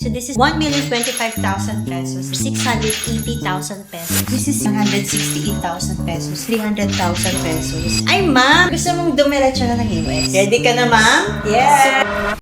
So this is 1,025,000 pesos, 680,000 pesos. This is 168,000 pesos, 300,000 pesos. Ay, ma'am! Gusto mong dumiretso na ng US? Ready ka na, ma'am? Yeah!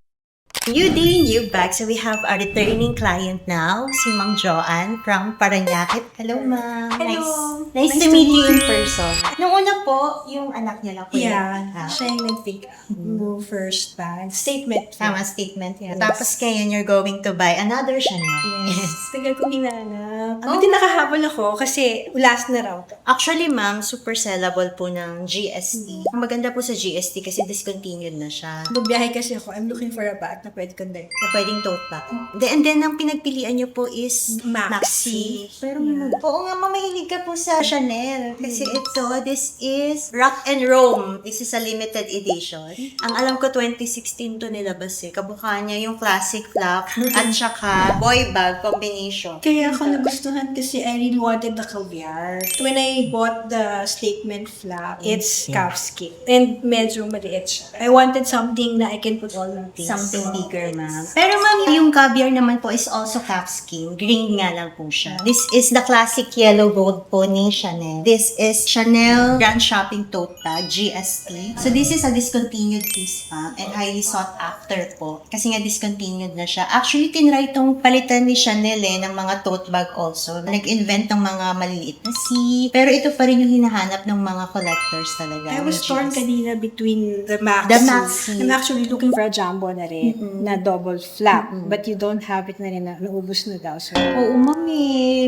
New day, new bag. So we have a returning client now, si Ma'am Joanne from Parañaque. Hello, ma'am. Hello. Nice to meet you in person. Nung una po, yung anak niya lang po. Yeah, Ah, siya yung nag-pick up no first bag. Statement. Tama, statement. Yes. Tapos ngayon, you're going to buy another Chanel. Yes. Tagal kong hinanap. Oh. Buti nakahabol ako kasi last na raw. Actually, ma'am, super sellable po ng GST. Ang maganda po sa GST kasi discontinued na siya. Bubiyahe kasi ako. I'm looking for a bag na pwede kong dali. Na pwedeng tote bag. And then, ang pinagpilian niyo po is Maxi. Pero, oo nga, mamahilig ka po sa Chanel. Kasi ito, this is Rock and Rome. This is a limited edition. Ang alam ko, 2016 to nilabas eh. Kabukha niya yung classic flap at saka boy bag combination. Kaya ako nagustuhan kasi I really wanted the caviar. When I bought the statement flap, it's calfskin. And medyo maliit siya. I wanted something na I can put all my things. Something bigger, ma'am. Pero ma'am, yung caviar naman po is also calfskin. Green nga lang po siya. This is the classic yellow gold po ni Chanel. This is Chanel Grand Shopping Tote Bag, GST. So this is a discontinued piece, ma'am, and highly sought after po. Kasi nga discontinued na siya. Actually, tinry itong palitan ni Chanel ng mga tote bag also. Nag-invent ng mga maliliit na C. Pero ito pa rin yung hinahanap ng mga collectors talaga. I was ng torn GST. kanina between the Maxi. The Maxi. I'm actually looking for a jumbo na rin, na double flap. But you don't have it na rin na naubos na daw. So, Oo, ma'am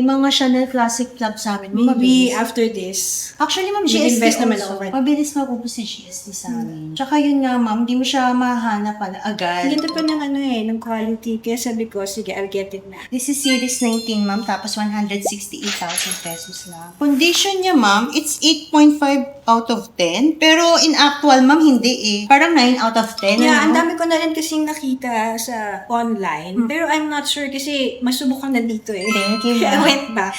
mga Chanel Classic Club sa amin. maybe after this, Actually, ma'am, GST Mag-invest also. naman ako. Mabilis maubos si GST sa amin. Tsaka yun nga, ma'am, di mo siya mahanap agad. ang ganda pa ng ng quality. Kaya sabi ko, sige, I'll get it na. This is Series 19, ma'am, tapos 168,000 pesos lang. Condition niya, ma'am, it's 8.5 out of 10. Pero in actual, ma'am, hindi eh. Parang 9 out of 10. Yeah, ang ano? dami ko na rin kasing nakita sa online. Pero I'm not sure kasi masubok ko na dito eh. Thank you, Kaya I ma'am. went back.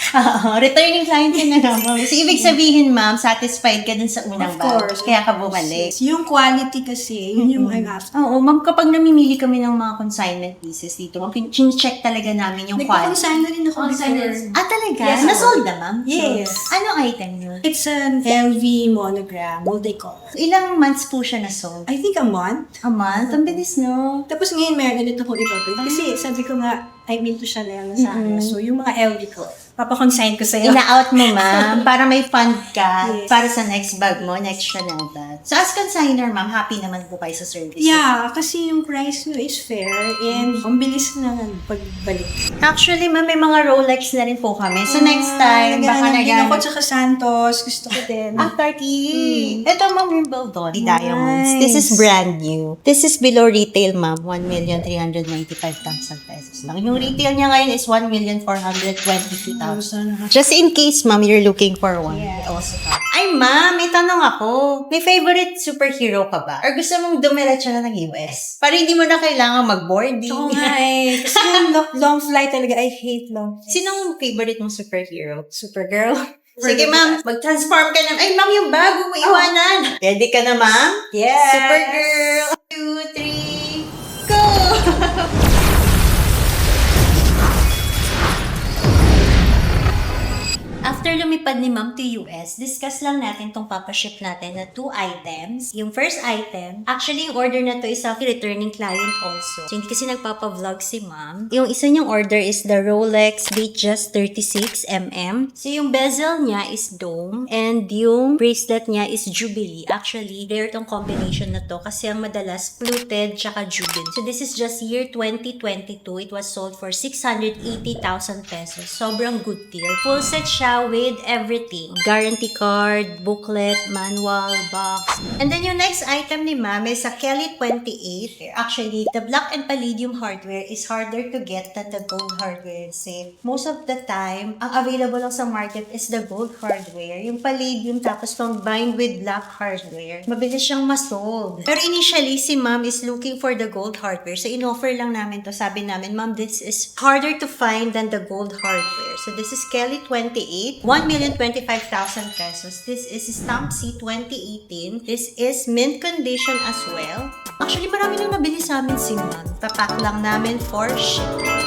Returning client ka na naman. So, ibig sabihin, ma'am, satisfied ka dun sa unang Of bag. course. Kaya ka bumalik. Yung quality kasi, yun yung I'm after. Oo, ma'am, kapag namimili kami ng mga consignment pieces dito, ma'am, check talaga namin yung quality. Nagpa-consign na rin ako before. Ah, talaga? Yes, Nasold na, ma'am? Yes. Anong item yun? It's an LV monogram, multicolor. Ilang months po siya nasold? I think a month. A month? Ang bilis, no? Tapos ngayon meron ulit akong iba. Kasi sabi ko nga, I'm into Chanel na sa akin. So yung mga LV ko, papakonsign ko sa'yo. Ina-out mo, ma'am, para may fund ka Yes. para sa next bag mo, next Chanel bag. So, as consigner, ma'am, happy naman po kayo sa service. Yeah, kasi yung price nyo is fair and ang bilis na pagbalik. Actually, ma'am, may mga Rolex na rin po kami. So, next time, baka naghanap din ako nagamit. tsaka Santos. Gusto ko din. Ah, Turkey. Ito, ma'am, Wimbledon. Diamonds. Nice. This is brand new. This is below retail, ma'am. 1,395,000 pesos lang. Yung retail niya ngayon is 1,422,000. Just in case, ma'am, you're looking for one. Yeah. we also have. Ay, ma'am, may tanong ako. May favorite superhero ka ba? Or gusto mong dumiretso na ng US? Para hindi mo na kailangan mag-boarding. Oo nga eh. Kasi yung long flight talaga, I hate long flight. Sinong favorite mong superhero? Supergirl. Sige, ma'am. Mag-transform ka na. Ay, ma'am, yung bago mo iwanan. Ready ka na, ma'am? Yes. Supergirl. 2, 3, go! After lumipad ni Ma'am to US, discuss lang natin tong papaship natin na 2 items. Yung first item, actually yung order na to is a returning client also. So, hindi kasi nagpapa-vlog si Ma'am. Yung isa niyang order is the Rolex Datejust 36mm. So, yung bezel niya is dome and yung bracelet niya is Jubilee. Actually, rare tong combination na to kasi ang madalas fluted tsaka Jubilee. So, this is just year 2022. It was sold for 680,000 pesos. Sobrang good deal. Full set siya with everything. Guarantee card, booklet, manual, box. And then yung next item ni Ma'am is a Kelly 28. Actually, the black and palladium hardware is harder to get than the gold hardware. Kasi most of the time, ang available lang sa market is the gold hardware. Yung palladium tapos combined with black hardware, mabilis siyang masold. Pero initially, si Ma'am is looking for the gold hardware. So, in-offer lang namin to. Sabi namin, Ma'am, this is harder to find than the gold hardware. So, this is Kelly 28. 1,025,000 pesos. This is Stamp C 2018. This is mint condition as well. Actually, marami nang nabili sa amin si Ma'am. Papak lang namin for shipping.